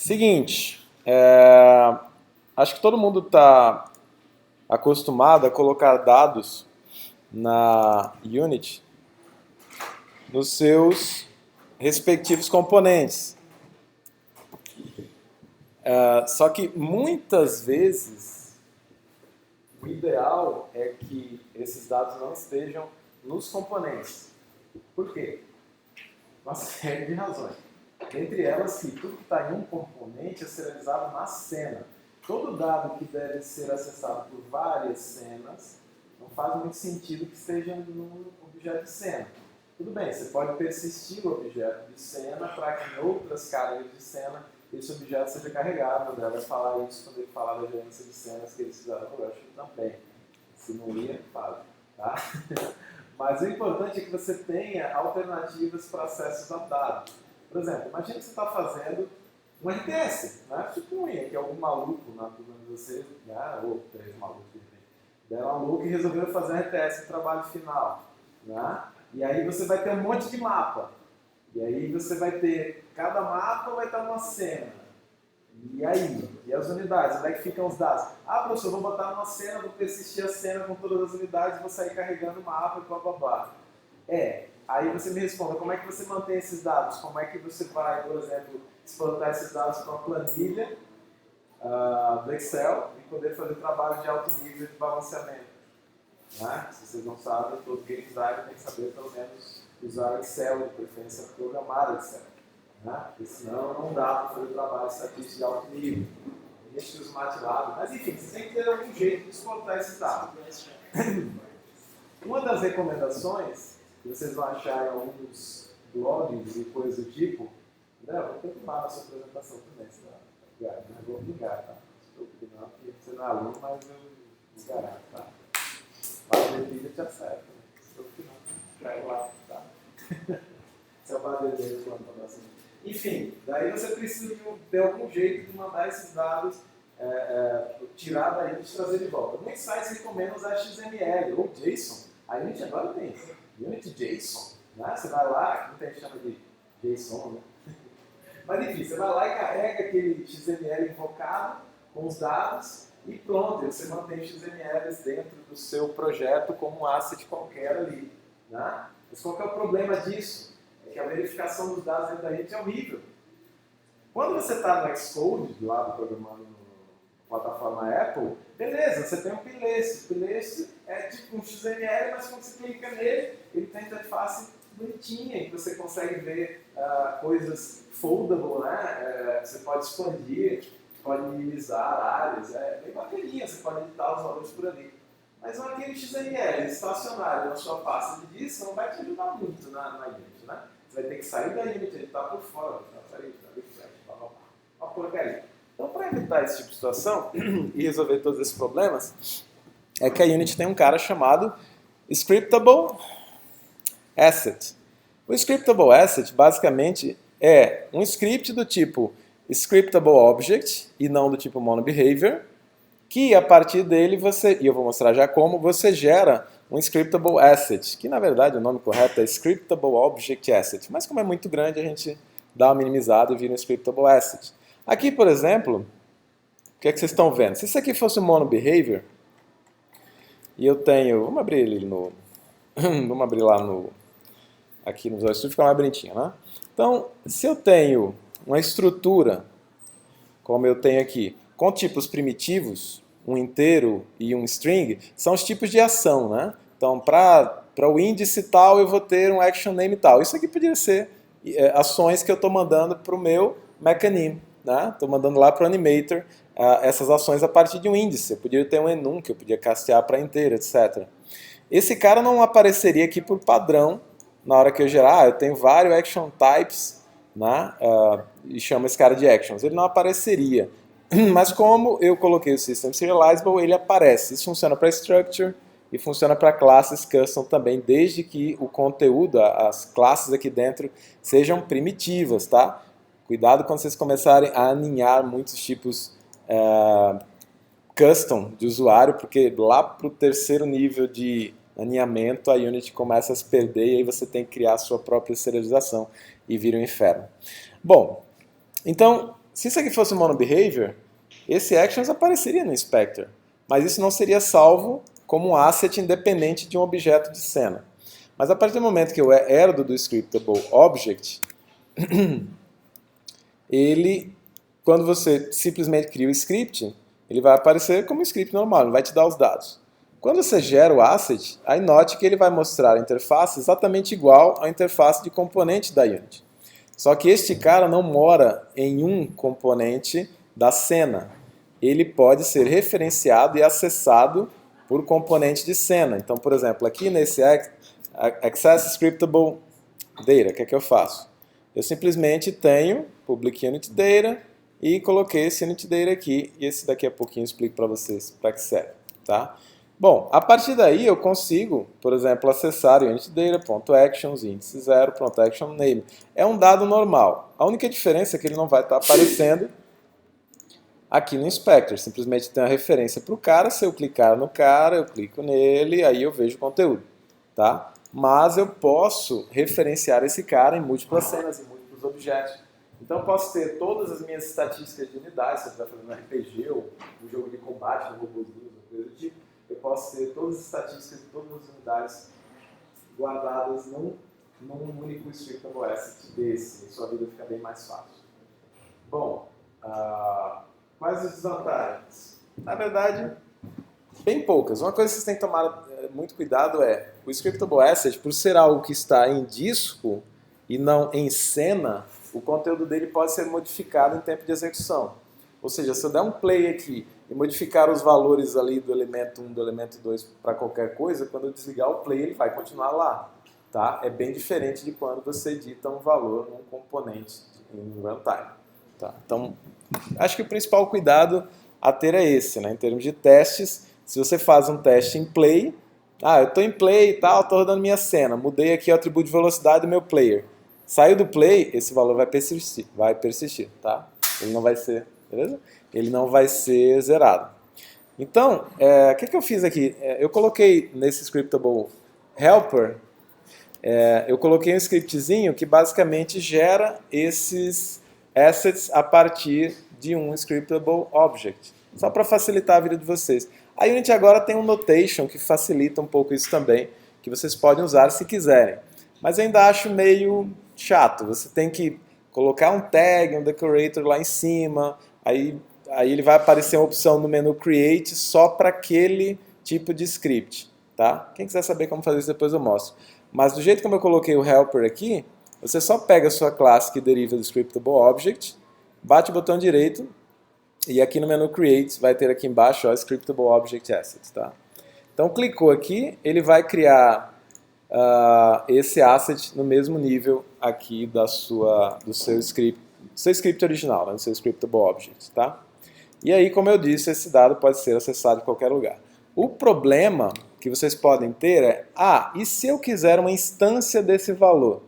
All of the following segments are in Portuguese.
Seguinte, acho que todo mundo está acostumado a colocar dados na Unity nos seus respectivos componentes. Só que muitas vezes o ideal é que esses dados não estejam nos componentes. Por quê? Uma série de razões. Entre elas que tudo que está em um componente é serializado na cena. Todo dado que deve ser acessado por várias cenas não faz muito sentido que esteja num objeto de cena. Tudo bem, você pode persistir o objeto de cena para que em outras cargas de cena esse objeto seja carregado. O André vai falar isso quando ele falar da gerência de cenas que eles fizeram no Rush também. Se não ia, fala. Tá? Mas o importante é que você tenha alternativas para acesso a dados. Por exemplo, imagina que você está fazendo um RTS, né? Suponha que algum maluco na turma de vocês, né? Ou três malucos, deram maluco e resolveram fazer um RTS no trabalho final. Né? E aí você vai ter um monte de mapa. E aí você vai ter, cada mapa vai estar uma cena. E aí? E as unidades? Onde é que ficam os dados? Ah, professor, vou botar numa cena, vou persistir a cena com todas as unidades, vou sair carregando o mapa e blá blá blá. Aí você me responda, como é que você mantém esses dados? Como é que você vai, por exemplo, exportar esses dados para uma planilha do Excel e poder fazer trabalho de alto nível de balanceamento? Né? Se vocês não sabem, todo game designer tem que saber pelo menos usar Excel, de preferência programar Excel. Né? Porque senão não dá para fazer trabalho estatístico de alto nível. Deixa os MATLAB, mas enfim, você tem que ter algum jeito de exportar esses dados. Uma das recomendações que vocês vão achar em alguns blogs e coisas do tipo, André, eu vou perturbar na sua apresentação também, senão eu vou ligar, tá? Não se preocupe não, porque você não é aluno, mas eu vou garanto, tá? Baderbeer te acerta, né? Se preocupe não, cai lá, tá? Se é o Baderbeer quando tá assim. Enfim, daí você precisa de algum jeito de mandar esses dados, tirar daí e trazer de volta. Muitos sites recomendam usar XML ou JSON. A Unity agora tem Unity JSON. Né? Você vai lá, muita gente chama de JSON, né? Mas enfim, você vai lá e carrega aquele XML invocado com os dados e pronto, você mantém os XMLs dentro do seu projeto como um asset qualquer ali. Né? Mas qual que é o problema disso? É que a verificação dos dados dentro da Unity é horrível. Quando você está no Xcode, do lado programando na plataforma Apple, beleza, você tem um playlist. O playlist é tipo um XML, mas quando você clica nele, ele tem interface bonitinha, que você consegue ver coisas foldable, né? Você pode expandir, pode minimizar áreas, bem bacaninha, você pode editar os valores por ali. Mas aquele XML estacionário na sua pasta de disco não vai te ajudar muito na Unity, né? Você vai ter que sair da Unity, editar por fora, uma porcaria. Então, para evitar esse tipo de situação e resolver todos esses problemas, é que a Unity tem um cara chamado Scriptable Asset. O Scriptable Asset, basicamente, é um script do tipo Scriptable Object e não do tipo MonoBehavior, que a partir dele você, e eu vou mostrar já como, você gera um Scriptable Asset, que na verdade o nome correto é Scriptable Object Asset, mas como é muito grande a gente dá uma minimizada e vira um Scriptable Asset. Aqui, por exemplo, o que é que vocês estão vendo? Se isso aqui fosse um MonoBehavior, e eu tenho, vamos abrir ele no, vamos abrir lá no, aqui no Visual Studio, fica mais bonitinho, né? Então, se eu tenho uma estrutura, como eu tenho aqui, com tipos primitivos, um inteiro e um string, são os tipos de ação, né? Então, para o índice tal, eu vou ter um action name tal. Isso aqui poderia ser ações que eu estou mandando para o meu mechanism, né? Estou mandando lá para o animator essas ações a partir de um índice. Eu poderia ter um enum, que eu podia castear para inteiro, etc. Esse cara não apareceria aqui por padrão na hora que eu gerar. Eu tenho vários action types, né? E chamo esse cara de actions. Ele não apareceria. Mas como eu coloquei o System Serializable, ele aparece. Isso funciona para Structure e funciona para classes custom também, desde que o conteúdo, as classes aqui dentro, sejam primitivas, tá? Cuidado quando vocês começarem a aninhar muitos tipos custom de usuário, porque lá para o terceiro nível de aninhamento a Unity começa a se perder e aí você tem que criar a sua própria serialização e vira um inferno. Bom, então se isso aqui fosse um monobehavior, esse actions apareceria no inspector, mas isso não seria salvo como um asset independente de um objeto de cena. Mas a partir do momento que eu herdo do scriptable object, ele, quando você simplesmente cria o script, ele vai aparecer como um script normal, ele vai te dar os dados. Quando você gera o asset, aí note que ele vai mostrar a interface exatamente igual à interface de componente da Unity. Só que este cara não mora em um componente da cena. Ele pode ser referenciado e acessado por componente de cena. Então, por exemplo, aqui nesse Access Scriptable Data, o que é que eu faço? Eu simplesmente tenho Public Unity Data e coloquei esse Unity Data aqui. E esse daqui a pouquinho eu explico para vocês para que serve. Tá? Bom, a partir daí eu consigo, por exemplo, acessar Unity Data.actions, índice 0, action name. É um dado normal. A única diferença é que ele não vai estar aparecendo aqui no inspector. Simplesmente tem a referência para o cara. Se eu clicar no cara, eu clico nele, aí eu vejo o conteúdo. Tá? Mas eu posso referenciar esse cara em múltiplas cenas, em múltiplos objetos. Então eu posso ter todas as minhas estatísticas de unidades, se eu estiver fazendo um RPG ou um jogo de combate, um robôzinho, coisa do tipo. Eu posso ter todas as estatísticas de todas as unidades guardadas num único scriptable asset desse, e sua vida fica bem mais fácil. Bom, quais as desvantagens? Na verdade, bem poucas. Uma coisa que vocês têm que tomar muito cuidado é o scriptable asset, por ser algo que está em disco e não em cena, o conteúdo dele pode ser modificado em tempo de execução. Ou seja, se eu der um play aqui e modificar os valores ali do elemento 1, do elemento 2 para qualquer coisa, quando eu desligar o play ele vai continuar lá. Tá? É bem diferente de quando você edita um valor num componente em runtime. Tá? Então, acho que o principal cuidado a ter é esse, né? Em termos de testes. Se você faz um teste em play, eu estou em play e tal, estou rodando minha cena, mudei aqui o atributo de velocidade do meu player. Saiu do play, esse valor vai persistir, tá? Ele não vai ser, beleza? Ele não vai ser zerado. Então, o que eu fiz aqui? Eu coloquei nesse scriptable helper, eu coloquei um scriptzinho que basicamente gera esses assets a partir de um scriptable object, só para facilitar a vida de vocês. A Unity agora tem um notation que facilita um pouco isso também, que vocês podem usar se quiserem. Mas eu ainda acho meio chato. Você tem que colocar um tag, um decorator lá em cima, aí ele vai aparecer uma opção no menu Create só para aquele tipo de script. Tá? Quem quiser saber como fazer isso, depois eu mostro. Mas do jeito como eu coloquei o helper aqui, você só pega a sua classe que deriva do scriptable object, bate o botão direito, e aqui no menu Create vai ter aqui embaixo o Scriptable Object Assets. Tá? Então clicou aqui, ele vai criar esse asset no mesmo nível aqui do seu script original, né, do seu Scriptable Object. Tá? E aí, como eu disse, esse dado pode ser acessado em qualquer lugar. O problema que vocês podem ter é, e se eu quiser uma instância desse valor?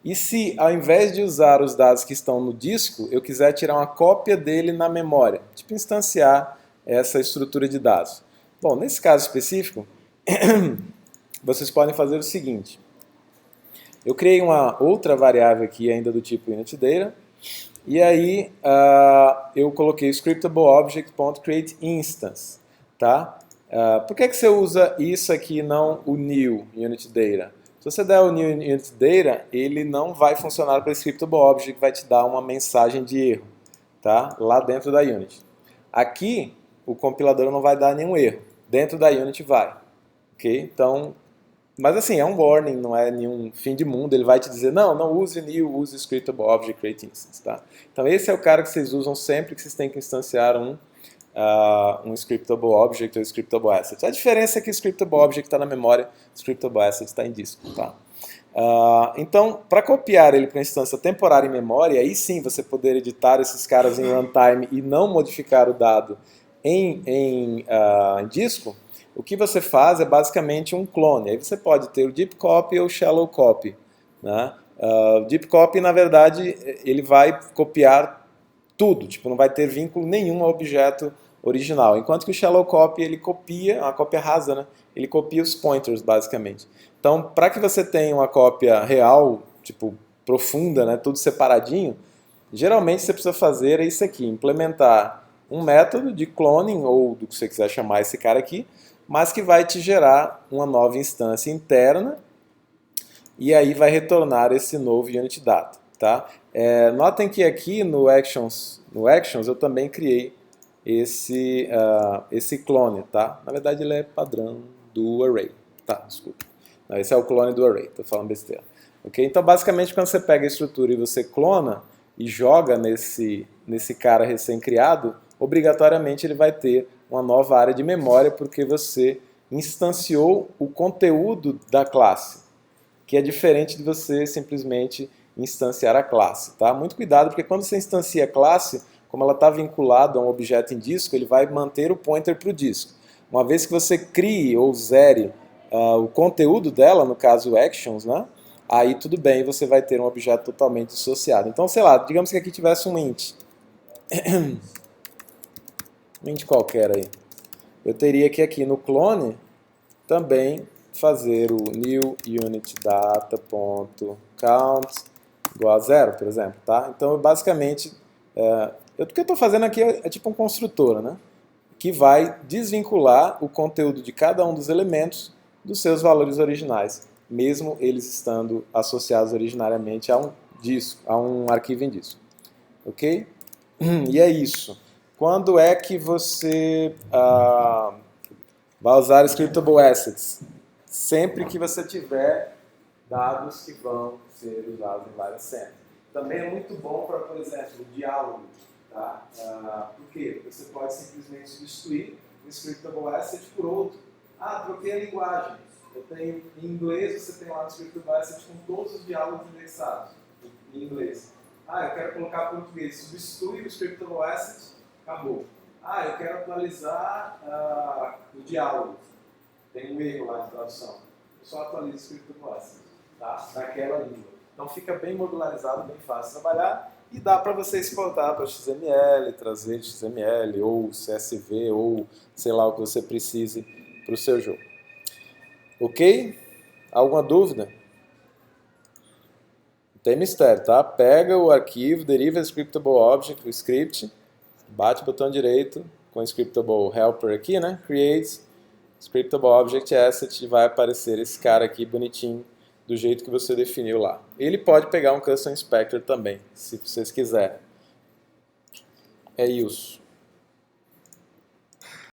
E se, ao invés de usar os dados que estão no disco, eu quiser tirar uma cópia dele na memória? Tipo, instanciar essa estrutura de dados. Bom, nesse caso específico, vocês podem fazer o seguinte. Eu criei uma outra variável aqui ainda do tipo Unity Data, e aí eu coloquei scriptableObject.createInstance. Tá? Por que você usa isso aqui e não o new Unity Data? Se você der o new Unity Data, ele não vai funcionar para o Scriptable Object, vai te dar uma mensagem de erro, tá? Lá dentro da Unity. Aqui, o compilador não vai dar nenhum erro. Dentro da Unity vai. Ok? Então, mas assim, é um warning, não é nenhum fim de mundo. Ele vai te dizer, não use new, use Scriptable Object Create Instance. Tá? Então esse é o cara que vocês usam sempre que vocês têm que instanciar um Scriptable Object ou Scriptable Asset. A diferença é que o Scriptable Object está na memória, o Scriptable Asset está em disco. Tá? Então, para copiar ele para uma instância temporária em memória, aí sim você poder editar esses caras em runtime e não modificar o dado em disco, o que você faz é basicamente um clone. Aí você pode ter o Deep Copy ou o Shallow Copy. Né? O Deep Copy, na verdade, ele vai copiar tudo, tipo, não vai ter vínculo nenhum ao objeto original. Enquanto que o Shallow Copy, ele copia, uma cópia rasa, né? Ele copia os pointers, basicamente. Então, para que você tenha uma cópia real, tipo, profunda, né? Tudo separadinho, Geralmente você precisa fazer isso aqui, implementar um método de cloning, ou do que você quiser chamar esse cara aqui, mas que vai te gerar uma nova instância interna e aí vai retornar esse novo Unit Data. Tá? Notem que aqui no Actions eu também criei esse clone. Tá? Na verdade ele é padrão do Array. Tá, desculpa. Não, esse é o clone do Array, estou falando besteira. Okay? Então basicamente quando você pega a estrutura e você clona e joga nesse cara recém-criado, obrigatoriamente ele vai ter uma nova área de memória porque você instanciou o conteúdo da classe, que é diferente de você simplesmente instanciar a classe. Tá? Muito cuidado, porque quando você instancia a classe, como ela está vinculada a um objeto em disco, ele vai manter o pointer para o disco. Uma vez que você crie ou zere o conteúdo dela, no caso actions, né? Aí tudo bem, você vai ter um objeto totalmente dissociado. Então, sei lá, digamos que aqui tivesse um int. Um int qualquer aí. Eu teria que aqui no clone também fazer o new unit data.count igual a 0, por exemplo. Tá? Então, basicamente, o que eu estou fazendo aqui é tipo um construtor, né? Que vai desvincular o conteúdo de cada um dos elementos dos seus valores originais, mesmo eles estando associados originariamente a um disco, a um arquivo em disco. Ok? E é isso. Quando é que você vai usar Scriptable Assets? Sempre que você tiver dados que vão ser usados em várias cenas. Também é muito bom para, por exemplo, o diálogo. Tá? Por quê? Porque você pode simplesmente substituir um Scriptable Asset por outro. Troquei a linguagem. Eu tenho, em inglês, você tem lá no Scriptable Asset com todos os diálogos indexados em inglês. Eu quero colocar português. Substitui o Scriptable Asset, acabou. Eu quero atualizar o diálogo. Tem um erro lá de tradução. Eu só atualizo o Scriptable Asset, tá? Daquela língua. Então fica bem modularizado, bem fácil de trabalhar. E dá para você exportar para XML, trazer XML, ou CSV, ou sei lá o que você precise para o seu jogo. Ok? Alguma dúvida? Não tem mistério, tá? Pega o arquivo, deriva Scriptable Object, o script, bate o botão direito com o Scriptable Helper aqui, né? Create Scriptable Object Asset e vai aparecer esse cara aqui bonitinho, do jeito que você definiu lá. Ele pode pegar um Custom Inspector também, se vocês quiserem. É isso.